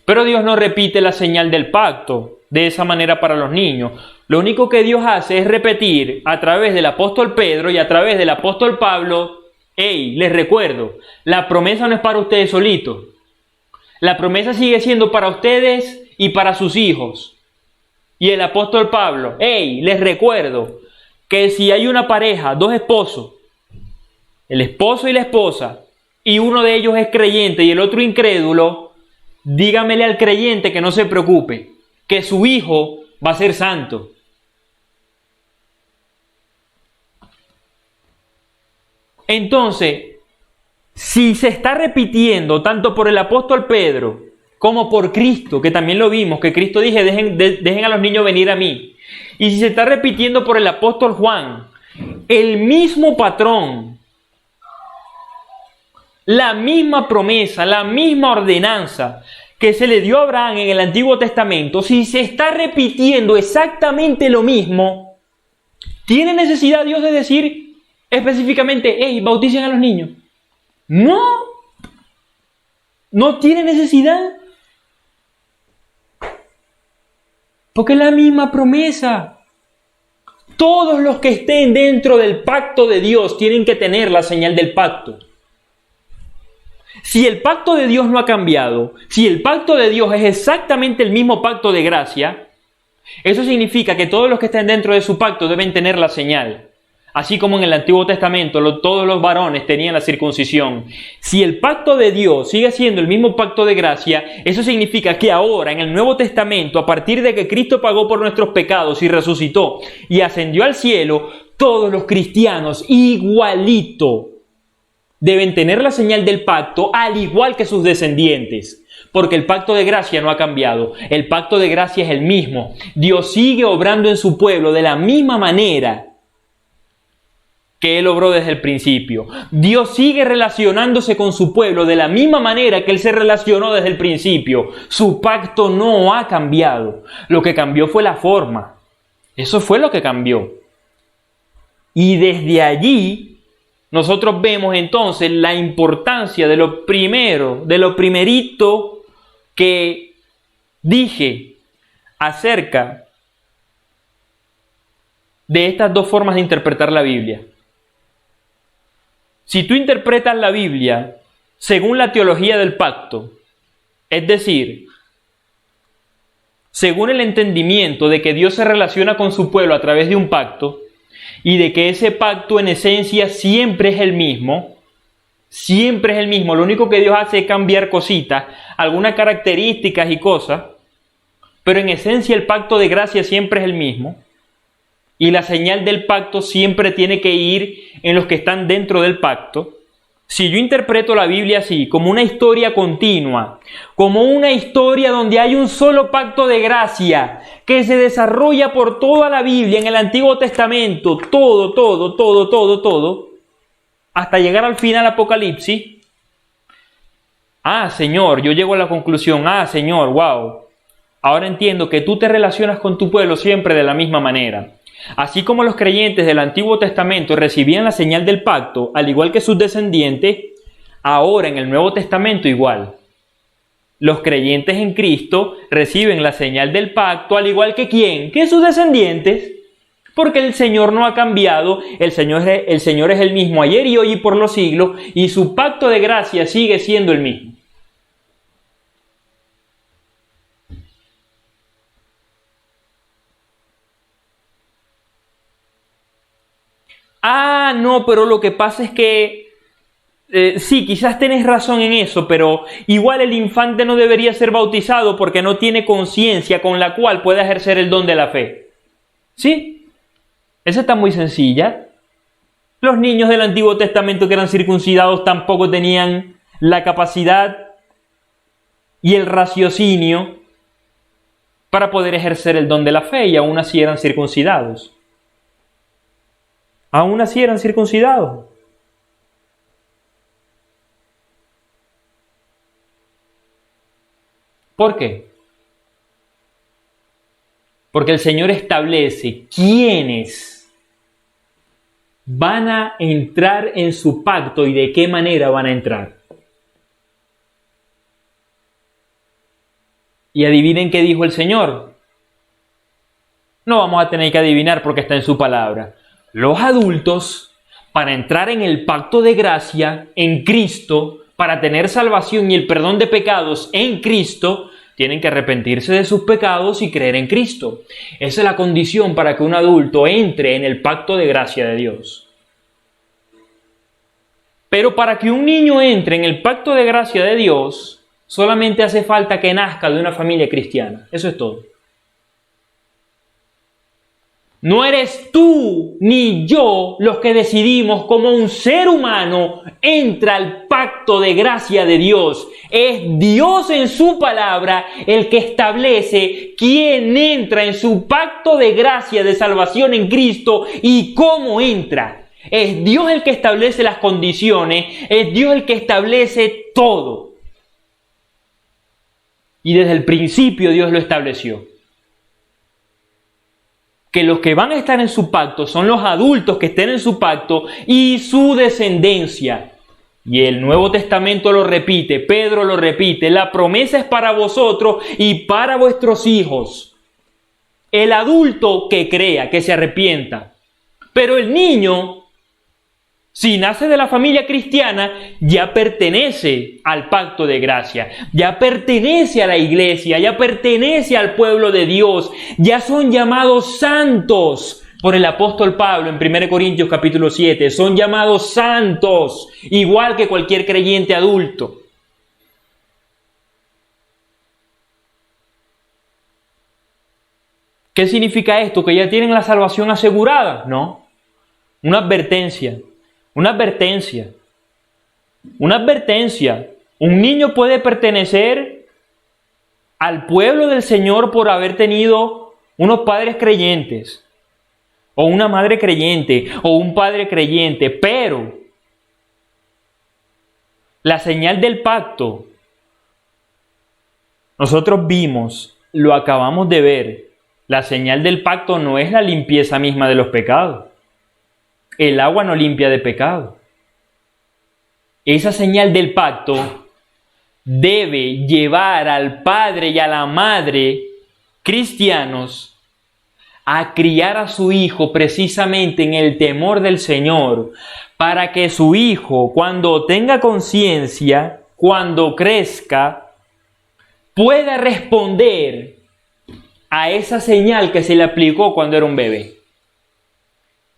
Pero Dios no repite la señal del pacto de esa manera para los niños. Lo único que Dios hace es repetir a través del apóstol Pedro y a través del apóstol Pablo. Les recuerdo, la promesa no es para ustedes solitos. La promesa sigue siendo para ustedes y para sus hijos. Y el apóstol Pablo, les recuerdo que si hay una pareja, dos esposos, el esposo y la esposa, y uno de ellos es creyente y el otro incrédulo, dígamele al creyente que no se preocupe, que su hijo va a ser santo. Entonces, si se está repitiendo tanto por el apóstol Pedro como por Cristo, que también lo vimos, que Cristo dice, dejen a los niños venir a mí. Y si se está repitiendo por el apóstol Juan, el mismo patrón, la misma promesa, la misma ordenanza que se le dio a Abraham en el Antiguo Testamento, si se está repitiendo exactamente lo mismo, ¿tiene necesidad Dios de decir específicamente, bauticen a los niños? No, no tiene necesidad. Porque es la misma promesa. Todos los que estén dentro del pacto de Dios tienen que tener la señal del pacto. Si el pacto de Dios no ha cambiado, si el pacto de Dios es exactamente el mismo pacto de gracia, eso significa que todos los que estén dentro de su pacto deben tener la señal. Así como en el Antiguo Testamento todos los varones tenían la circuncisión. Si el pacto de Dios sigue siendo el mismo pacto de gracia, eso significa que ahora en el Nuevo Testamento, a partir de que Cristo pagó por nuestros pecados y resucitó y ascendió al cielo, todos los cristianos igualito deben tener la señal del pacto, al igual que sus descendientes. Porque el pacto de gracia no ha cambiado. El pacto de gracia es el mismo. Dios sigue obrando en su pueblo de la misma manera que Él obró desde el principio. Dios sigue relacionándose con su pueblo de la misma manera que Él se relacionó desde el principio. Su pacto no ha cambiado. Lo que cambió fue la forma. Eso fue lo que cambió. Y desde allí nosotros vemos entonces la importancia de lo primero, de lo primerito que dije acerca de estas dos formas de interpretar la Biblia. Si tú interpretas la Biblia según la teología del pacto, es decir, según el entendimiento de que Dios se relaciona con su pueblo a través de un pacto y de que ese pacto en esencia siempre es el mismo, lo único que Dios hace es cambiar cositas, algunas características y cosas, pero en esencia el pacto de gracia siempre es el mismo. Y la señal del pacto siempre tiene que ir en los que están dentro del pacto. Si yo interpreto la Biblia así, como una historia continua, como una historia donde hay un solo pacto de gracia que se desarrolla por toda la Biblia, en el Antiguo Testamento, todo, hasta llegar al final Apocalipsis. Señor, yo llego a la conclusión, Señor, wow, ahora entiendo que tú te relacionas con tu pueblo siempre de la misma manera. Así como los creyentes del Antiguo Testamento recibían la señal del pacto, al igual que sus descendientes, ahora en el Nuevo Testamento igual. Los creyentes en Cristo reciben la señal del pacto, al igual que ¿quién? Que sus descendientes. Porque el Señor no ha cambiado, el Señor es el mismo ayer y hoy y por los siglos, y su pacto de gracia sigue siendo el mismo. No, pero lo que pasa es que, sí, quizás tenés razón en eso, pero igual el infante no debería ser bautizado porque no tiene conciencia con la cual pueda ejercer el don de la fe. ¿Sí? Esa está muy sencilla. Los niños del Antiguo Testamento que eran circuncidados tampoco tenían la capacidad y el raciocinio para poder ejercer el don de la fe y aún así eran circuncidados. Aún así eran circuncidados. ¿Por qué? Porque el Señor establece quiénes van a entrar en su pacto y de qué manera van a entrar. Y adivinen qué dijo el Señor. No vamos a tener que adivinar porque está en su palabra. Los adultos, para entrar en el pacto de gracia en Cristo, para tener salvación y el perdón de pecados en Cristo, tienen que arrepentirse de sus pecados y creer en Cristo. Esa es la condición para que un adulto entre en el pacto de gracia de Dios. Pero para que un niño entre en el pacto de gracia de Dios, solamente hace falta que nazca de una familia cristiana. Eso es todo. No eres tú ni yo los que decidimos cómo un ser humano entra al pacto de gracia de Dios. Es Dios en su palabra el que establece quién entra en su pacto de gracia de salvación en Cristo y cómo entra. Es Dios el que establece las condiciones, es Dios el que establece todo. Y desde el principio Dios lo estableció. Que los que van a estar en su pacto son los adultos que estén en su pacto y su descendencia. Y el Nuevo Testamento lo repite, Pedro lo repite, la promesa es para vosotros y para vuestros hijos. El adulto que crea, que se arrepienta. Pero el niño, si nace de la familia cristiana, ya pertenece al pacto de gracia, ya pertenece a la iglesia, ya pertenece al pueblo de Dios, ya son llamados santos por el apóstol Pablo en 1 Corintios capítulo 7, son llamados santos, igual que cualquier creyente adulto. ¿Qué significa esto? ¿Que ya tienen la salvación asegurada? No, una advertencia. Una advertencia. Un niño puede pertenecer al pueblo del Señor por haber tenido unos padres creyentes. o una madre creyente, o un padre creyente, pero la señal del pacto, nosotros vimos, lo acabamos de ver, la señal del pacto no es la limpieza misma de los pecados. El agua no limpia de pecado. Esa señal del pacto debe llevar al padre y a la madre cristianos a criar a su hijo precisamente en el temor del Señor, para que su hijo, cuando tenga conciencia, cuando crezca, pueda responder a esa señal que se le aplicó cuando era un bebé.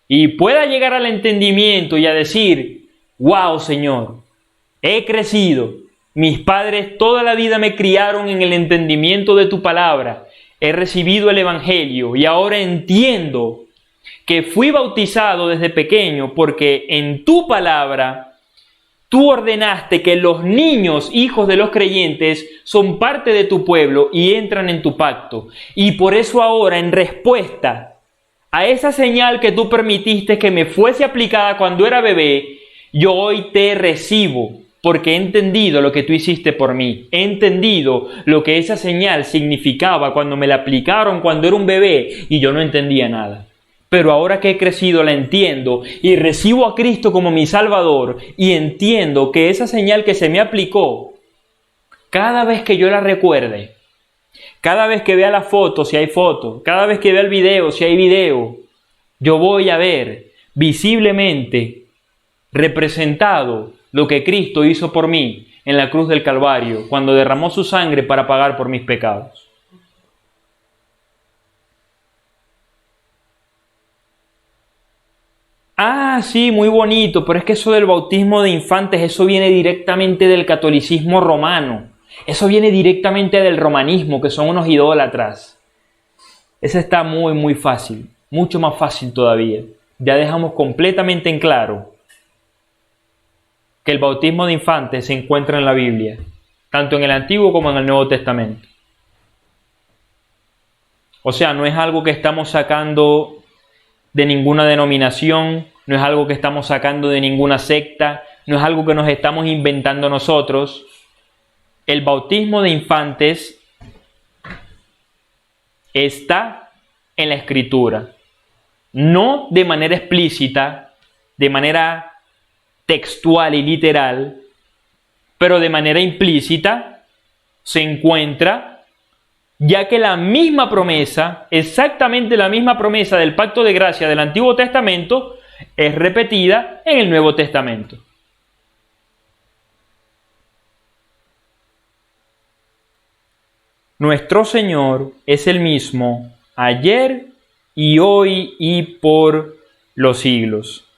Y pueda llegar al entendimiento y a decir, wow, Señor, he crecido, mis padres toda la vida me criaron en el entendimiento de tu palabra, he recibido el Evangelio y ahora entiendo que fui bautizado desde pequeño porque en tu palabra tú ordenaste que los niños, hijos de los creyentes, son parte de tu pueblo y entran en tu pacto. Y por eso ahora, en respuesta a esa señal que tú permitiste que me fuese aplicada cuando era bebé, yo hoy te recibo. Porque he entendido lo que tú hiciste por mí. He entendido lo que esa señal significaba cuando me la aplicaron cuando era un bebé y yo no entendía nada. Pero ahora que he crecido la entiendo y recibo a Cristo como mi Salvador y entiendo que esa señal que se me aplicó, cada vez que yo la recuerde, cada vez que vea la foto, si hay foto, cada vez que vea el video, si hay video, yo voy a ver visiblemente representado lo que Cristo hizo por mí en la cruz del Calvario, cuando derramó su sangre para pagar por mis pecados. Ah, sí, muy bonito, pero es que eso del bautismo de infantes, eso viene directamente del catolicismo romano. Eso viene directamente del romanismo, que son unos idólatras. Ese está muy fácil, mucho más fácil todavía. Ya dejamos completamente en claro que el bautismo de infantes se encuentra en la Biblia, tanto en el Antiguo como en el Nuevo Testamento. O sea, no es algo que estamos sacando de ninguna denominación, no es algo que estamos sacando de ninguna secta, no es algo que nos estamos inventando nosotros. El bautismo de infantes está en la Escritura, no de manera explícita, de manera textual y literal, pero de manera implícita se encuentra, ya que la misma promesa, exactamente la misma promesa del pacto de gracia del Antiguo Testamento, es repetida en el Nuevo Testamento. Nuestro Señor es el mismo ayer y hoy y por los siglos.